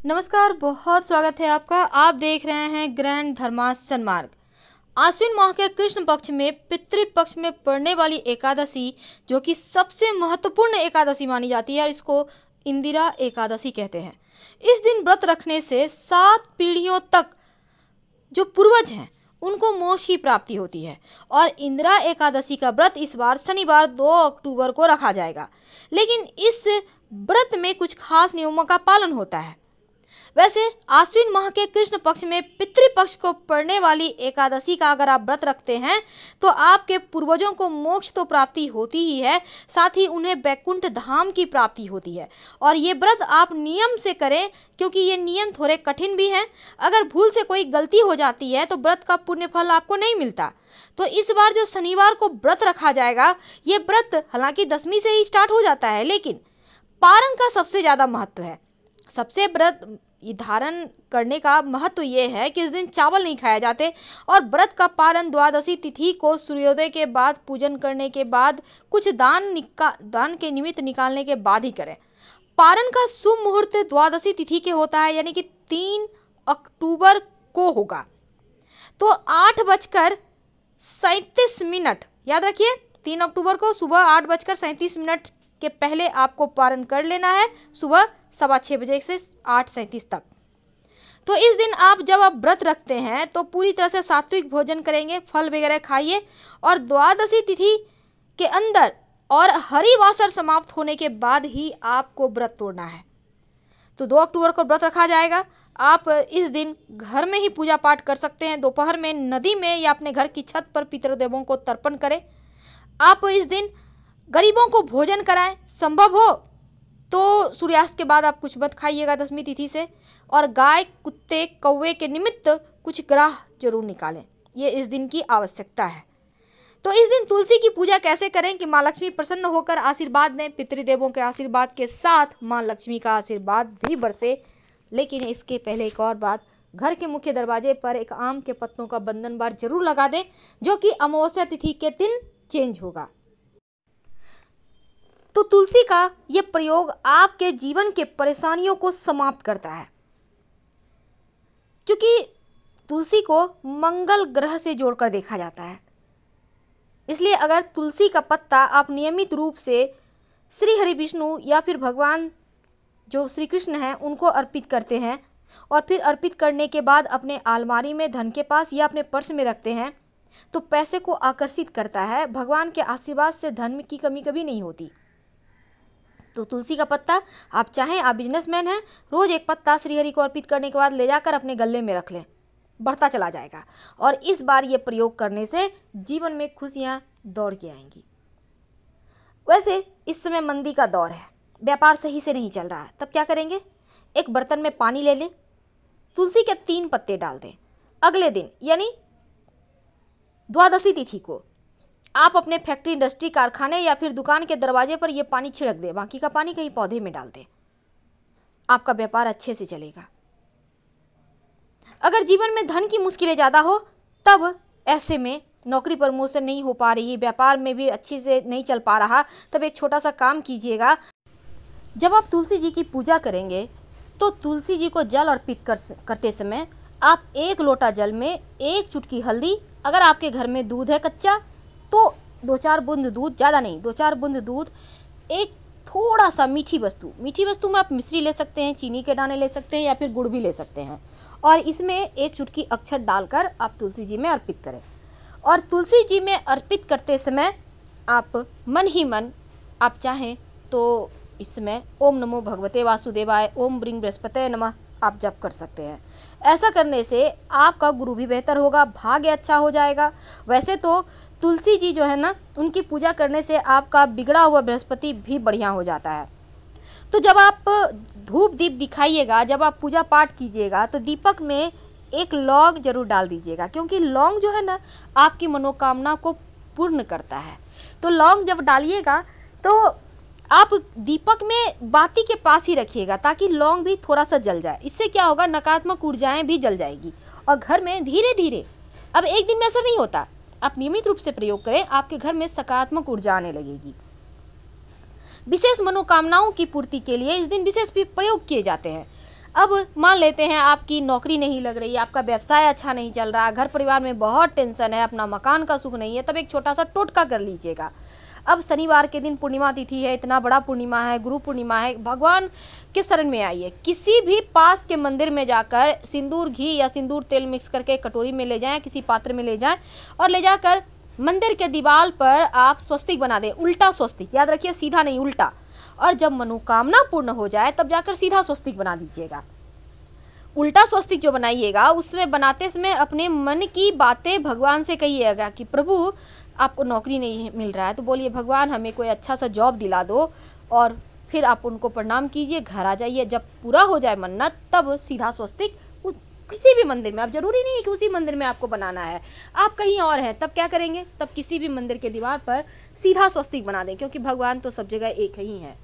नमस्कार, बहुत स्वागत है आपका। आप देख रहे हैं ग्रैंड धर्मा सन्मार्ग। आश्विन माह के कृष्ण पक्ष में पितृपक्ष में पड़ने वाली एकादशी, जो कि सबसे महत्वपूर्ण एकादशी मानी जाती है और इसको इंदिरा एकादशी कहते हैं। इस दिन व्रत रखने से 7 पीढ़ियों तक जो पूर्वज हैं उनको मोक्ष की प्राप्ति होती है। और इंदिरा एकादशी का व्रत इस बार शनिवार 2 अक्टूबर को रखा जाएगा। लेकिन इस व्रत में कुछ खास नियमों का पालन होता है। वैसे आश्विन माह के कृष्ण पक्ष में पितृपक्ष को पड़ने वाली एकादशी का अगर आप व्रत रखते हैं तो आपके पूर्वजों को मोक्ष तो प्राप्ति होती ही है, साथ ही उन्हें वैकुंठ धाम की प्राप्ति होती है। और ये व्रत आप नियम से करें, क्योंकि ये नियम थोड़े कठिन भी हैं। अगर भूल से कोई गलती हो जाती है तो व्रत का पुण्य फल आपको नहीं मिलता। तो इस बार जो शनिवार को व्रत रखा जाएगा, ये व्रत हालांकि 10वीं से ही स्टार्ट हो जाता है, लेकिन पारण का सबसे ज़्यादा महत्व है। सबसे व्रत धारण करने का महत्व ये है कि इस दिन चावल नहीं खाए जाते और व्रत का पारण द्वादशी तिथि को सूर्योदय के बाद पूजन करने के बाद कुछ दान के निमित्त निकालने के बाद ही करें। पारण का शुभ मुहूर्त द्वादशी तिथि के होता है, यानी कि 3 अक्टूबर को होगा। तो 8:37 याद रखिए, 3 अक्टूबर को सुबह 8:37 के पहले आपको पारण कर लेना है, सुबह 6:15 बजे से 8:37 तक। तो इस दिन जब आप व्रत रखते हैं तो पूरी तरह से सात्विक भोजन करेंगे, फल वगैरह खाइए और द्वादशी तिथि के अंदर और हरिवासर समाप्त होने के बाद ही आपको व्रत तोड़ना है। तो 2 अक्टूबर को व्रत रखा जाएगा। आप इस दिन घर में ही पूजा पाठ कर सकते हैं। दोपहर में नदी में या अपने घर की छत पर पितृदेवों को तर्पण करें। आप इस दिन गरीबों को भोजन कराएं, संभव हो तो सूर्यास्त के बाद आप कुछ मत खाइएगा 10वीं तिथि से। और गाय, कुत्ते, कौवे के निमित्त कुछ ग्राह जरूर निकालें, ये इस दिन की आवश्यकता है। तो इस दिन तुलसी की पूजा कैसे करें कि माँ लक्ष्मी प्रसन्न होकर आशीर्वाद दें। पितृदेवों के आशीर्वाद के साथ माँ लक्ष्मी का आशीर्वाद भी बरसे। लेकिन इसके पहले एक और बात, घर के मुख्य दरवाजे पर एक आम के पत्तों का बंधन बार जरूर लगा दें, जो कि अमावस्या तिथि के दिन चेंज होगा। तो तुलसी का ये प्रयोग आपके जीवन के परेशानियों को समाप्त करता है, क्योंकि तुलसी को मंगल ग्रह से जोड़कर देखा जाता है। इसलिए अगर तुलसी का पत्ता आप नियमित रूप से श्री हरि विष्णु या फिर भगवान जो श्री कृष्ण हैं उनको अर्पित करते हैं और फिर अर्पित करने के बाद अपने अलमारी में धन के पास या अपने पर्स में रखते हैं, तो पैसे को आकर्षित करता है। भगवान के आशीर्वाद से धन की कमी कभी नहीं होती। तो तुलसी का पत्ता आप चाहें, आप बिजनेसमैन हैं, रोज एक पत्ता श्रीहरि को अर्पित करने के बाद ले जाकर अपने गले में रख लें, बढ़ता चला जाएगा। और इस बार ये प्रयोग करने से जीवन में खुशियां दौड़ के आएंगी। वैसे इस समय मंदी का दौर है, व्यापार सही से नहीं चल रहा है, तब क्या करेंगे? एक बर्तन में पानी ले लें, तुलसी के 3 पत्ते डाल दें। अगले दिन यानी द्वादशी तिथि को आप अपने फैक्ट्री, इंडस्ट्री, कारखाने या फिर दुकान के दरवाजे पर यह पानी छिड़क दें। बाकी का पानी कहीं पौधे में डाल दें। आपका व्यापार अच्छे से चलेगा। अगर जीवन में धन की मुश्किलें ज़्यादा हो, तब ऐसे में नौकरी प्रमोशन नहीं हो पा रही, व्यापार में भी अच्छे से नहीं चल पा रहा, तब एक छोटा सा काम कीजिएगा। जब आप तुलसी जी की पूजा करेंगे तो तुलसी जी को जल अर्पित करते समय आप 1 लोटा जल में 1 चुटकी हल्दी, अगर आपके घर में दूध है कच्चा तो 2-4 बूंद दूध, ज़्यादा नहीं, 2-4 बूंद दूध, एक थोड़ा सा मीठी वस्तु में आप मिश्री ले सकते हैं, चीनी के दाने ले सकते हैं या फिर गुड़ भी ले सकते हैं। और इसमें 1 चुटकी अक्षत डालकर आप तुलसी जी में अर्पित करें। और तुलसी जी में अर्पित करते समय आप मन ही मन, आप चाहें तो इसमें ओम नमो भगवते वासुदेवाय, ओम ब्रीं बृहस्पतये नमः आप जप कर सकते हैं। ऐसा करने से आपका गुरु भी बेहतर होगा, भाग्य अच्छा हो जाएगा। वैसे तो तुलसी जी जो है ना, उनकी पूजा करने से आपका बिगड़ा हुआ बृहस्पति भी बढ़िया हो जाता है। तो जब आप धूप दीप दिखाइएगा, जब आप पूजा पाठ कीजिएगा, तो दीपक में एक लौंग जरूर डाल दीजिएगा, क्योंकि लौंग जो है ना आपकी मनोकामना को पूर्ण करता है। तो लौंग जब डालिएगा तो आप दीपक में बाती के पास ही रखिएगा, ताकि लौंग भी थोड़ा सा जल जाए। इससे क्या होगा, नकारात्मक ऊर्जाएं भी जल जाएगी और घर में धीरे धीरे, अब एक दिन में असर नहीं होता, आप नियमित रूप से प्रयोग करें, आपके घर में सकारात्मक ऊर्जा आने लगेगी। विशेष मनोकामनाओं की पूर्ति के लिए इस दिन विशेष भी प्रयोग किए जाते हैं। अब मान लेते हैं आपकी नौकरी नहीं लग रही, आपका व्यवसाय अच्छा नहीं चल रहा, घर परिवार में बहुत टेंशन है, अपना मकान का सुख नहीं है, तब एक छोटा सा टोटका कर लीजिएगा। अब शनिवार के दिन पूर्णिमा तिथि है, इतना बड़ा पूर्णिमा है, गुरु पूर्णिमा है, भगवान के शरण में आइए, किसी भी पास के मंदिर में जाकर सिंदूर घी या सिंदूर तेल मिक्स करके कटोरी में ले जाएं, किसी पात्र में ले जाएं और ले जाकर मंदिर के दीवार पर आप स्वस्तिक बना दें, उल्टा स्वस्तिक, याद रखिए सीधा नहीं उल्टा। और जब मनोकामना पूर्ण हो जाए तब जाकर सीधा स्वस्तिक बना दीजिएगा। उल्टा स्वस्तिक जो बनाइएगा उसमें बनाते समय अपने मन की बातें भगवान से कहिएगा कि प्रभु आपको नौकरी नहीं मिल रहा है तो बोलिए भगवान हमें कोई अच्छा सा जॉब दिला दो, और फिर आप उनको प्रणाम कीजिए, घर आ जाइए। जब पूरा हो जाए मन्नत तब सीधा स्वस्तिक किसी भी मंदिर में, आप जरूरी नहीं है कि उसी मंदिर में आपको बनाना है, आप कहीं और हैं तब क्या करेंगे, तब किसी भी मंदिर के दीवार पर सीधा स्वस्तिक बना दें, क्योंकि भगवान तो सब जगह एक ही है।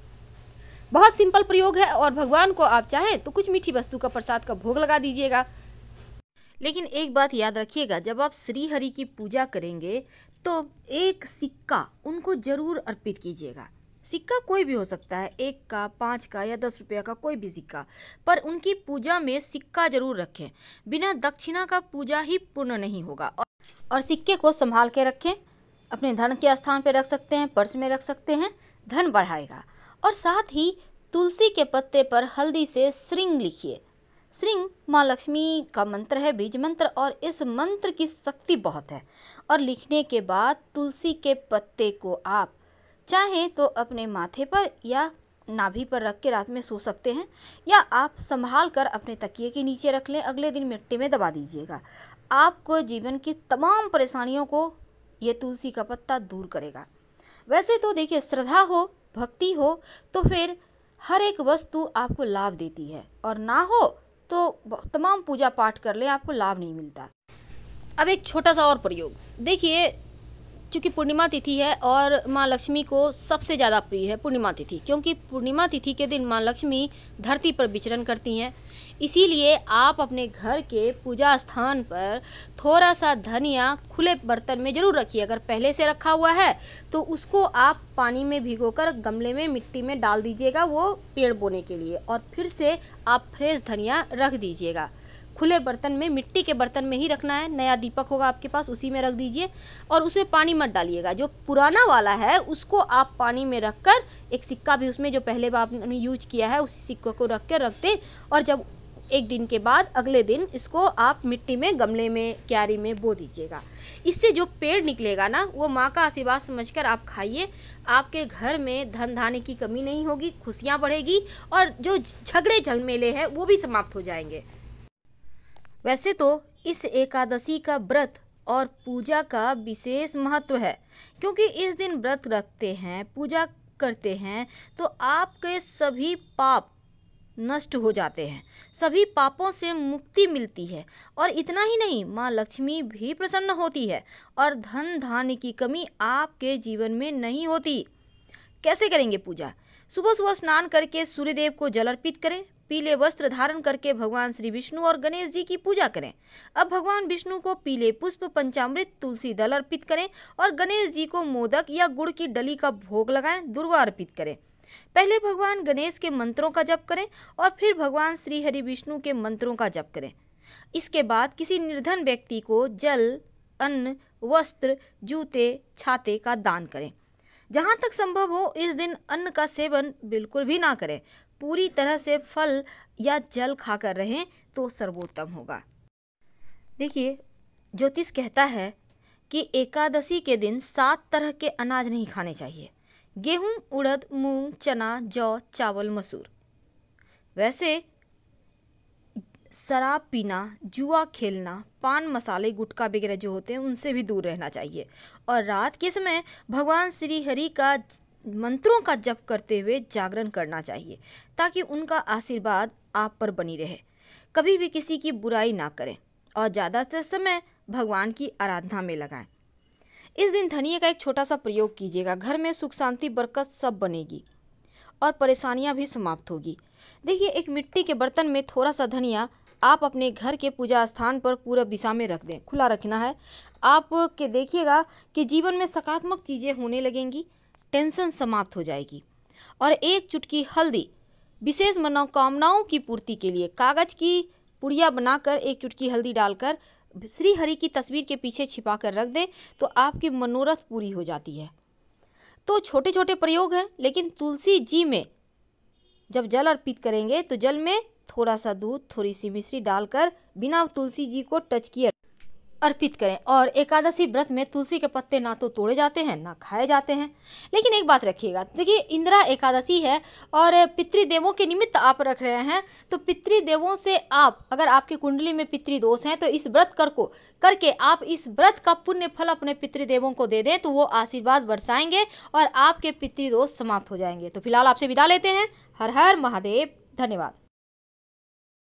बहुत सिंपल प्रयोग है और भगवान को आप चाहें तो कुछ मीठी वस्तु का प्रसाद का भोग लगा दीजिएगा। लेकिन एक बात याद रखिएगा, जब आप श्री हरि की पूजा करेंगे तो एक सिक्का उनको जरूर अर्पित कीजिएगा। सिक्का कोई भी हो सकता है, 1 का, 5 का या 10 रुपया का, कोई भी सिक्का, पर उनकी पूजा में सिक्का जरूर रखें। बिना दक्षिणा का पूजा ही पूर्ण नहीं होगा। और सिक्के को संभाल के रखें, अपने धन के स्थान पर रख सकते हैं, पर्स में रख सकते हैं, धन बढ़ाएगा। और साथ ही तुलसी के पत्ते पर हल्दी से श्रृंग लिखिए। श्रृंग माँ लक्ष्मी का मंत्र है, बीज मंत्र, और इस मंत्र की शक्ति बहुत है। और लिखने के बाद तुलसी के पत्ते को आप चाहें तो अपने माथे पर या नाभि पर रख के रात में सो सकते हैं, या आप संभाल कर अपने तकिए के नीचे रख लें, अगले दिन मिट्टी में दबा दीजिएगा। आपको जीवन की तमाम परेशानियों को ये तुलसी का पत्ता दूर करेगा। वैसे तो देखिए, श्रद्धा हो, भक्ति हो तो फिर हर एक वस्तु आपको लाभ देती है, और ना हो तो तमाम पूजा पाठ कर ले, आपको लाभ नहीं मिलता। अब एक छोटा सा और प्रयोग देखिए, चूँकि पूर्णिमा तिथि है और माँ लक्ष्मी को सबसे ज़्यादा प्रिय है पूर्णिमा तिथि, क्योंकि पूर्णिमा तिथि के दिन माँ लक्ष्मी धरती पर विचरण करती हैं। इसीलिए आप अपने घर के पूजा स्थान पर थोड़ा सा धनिया खुले बर्तन में ज़रूर रखिए। अगर पहले से रखा हुआ है तो उसको आप पानी में भिगोकर गमले में मिट्टी में डाल दीजिएगा, वो पेड़ बोने के लिए, और फिर से आप फ्रेश धनिया रख दीजिएगा। खुले बर्तन में, मिट्टी के बर्तन में ही रखना है, नया दीपक होगा आपके पास उसी में रख दीजिए, और उसमें पानी मत डालिएगा। जो पुराना वाला है उसको आप पानी में रखकर एक सिक्का भी उसमें जो पहले आपने यूज किया है उसी सिक्के को रख के रख दें, और जब एक दिन के बाद अगले दिन इसको आप मिट्टी में, गमले में, क्यारी में बो दीजिएगा। इससे जो पेड़ निकलेगा ना, वो माँ का आशीर्वाद समझकर आप खाइए। आपके घर में धन धान्य की कमी नहीं होगी, खुशियाँ बढ़ेगी, और जो झगड़े झमेले हैं वो भी समाप्त हो जाएंगे। वैसे तो इस एकादशी का व्रत और पूजा का विशेष महत्व है, क्योंकि इस दिन व्रत रखते हैं, पूजा करते हैं तो आपके सभी पाप नष्ट हो जाते हैं, सभी पापों से मुक्ति मिलती है। और इतना ही नहीं, माँ लक्ष्मी भी प्रसन्न होती है और धन धान्य की कमी आपके जीवन में नहीं होती। कैसे करेंगे पूजा? सुबह सुबह स्नान करके सूर्यदेव को जल अर्पित करें, पीले वस्त्र धारण करके भगवान श्री विष्णु और गणेश जी की पूजा करें। अब भगवान विष्णु को पीले पुष्प, पंचामृत, तुलसी दल अर्पित करें, और गणेश जी को मोदक या गुड़ की डली का भोग लगाएं, दुर्वा अर्पित करें। पहले भगवान गणेश के मंत्रों का जप करें और फिर भगवान श्री हरि विष्णु के मंत्रों का जप करें। इसके बाद किसी निर्धन व्यक्ति को जल, अन्न, वस्त्र, जूते, छाते का दान करें। जहाँ तक संभव हो इस दिन अन्न का सेवन बिल्कुल भी ना करें, पूरी तरह से फल या जल खाकर रहें तो सर्वोत्तम होगा। देखिए, ज्योतिष कहता है कि एकादशी के दिन 7 तरह के अनाज नहीं खाने चाहिए: गेहूं, उड़द, मूंग, चना, जौ, चावल, मसूर। वैसे शराब पीना, जुआ खेलना, पान मसाले, गुटखा वगैरह जो होते हैं उनसे भी दूर रहना चाहिए, और रात के समय भगवान श्री हरि का मंत्रों का जप करते हुए जागरण करना चाहिए, ताकि उनका आशीर्वाद आप पर बनी रहे। कभी भी किसी की बुराई ना करें और ज़्यादातर समय भगवान की आराधना में लगाएं। इस दिन धनिया का एक छोटा सा प्रयोग कीजिएगा, घर में सुख शांति बरकत सब बनेगी और परेशानियां भी समाप्त होगी। देखिए, एक मिट्टी के बर्तन में थोड़ा सा धनिया आप अपने घर के पूजा स्थान पर पूरब दिशा में रख दें, खुला रखना है। आप के देखिएगा कि जीवन में सकारात्मक चीज़ें होने लगेंगी, टेंशन समाप्त हो जाएगी। और एक चुटकी हल्दी विशेष मनोकामनाओं की पूर्ति के लिए कागज की पुड़िया बनाकर एक चुटकी हल्दी डालकर श्री हरि की तस्वीर के पीछे छिपा कर रख दें तो आपकी मनोरथ पूरी हो जाती है। तो छोटे छोटे प्रयोग हैं, लेकिन तुलसी जी में जब जल अर्पित करेंगे तो जल में थोड़ा सा दूध, थोड़ी सी मिश्री डालकर बिना तुलसी जी को टच किए अर्पित करें। और एकादशी व्रत में तुलसी के पत्ते ना तो तोड़े जाते हैं ना खाए जाते हैं। लेकिन एक बात रखिएगा, देखिए इंदिरा एकादशी है और पितृदेवों के निमित्त आप रख रहे हैं, तो पितृदेवों से आप अगर आपकी कुंडली में पितृदोष हैं तो इस व्रत करके आप इस व्रत का पुण्य फल अपने पितृदेवों को दे दें तो वो आशीर्वाद बरसाएंगे और आपके पितृदोष समाप्त हो जाएंगे। तो फिलहाल आपसे विदा लेते हैं। हर हर महादेव। धन्यवाद।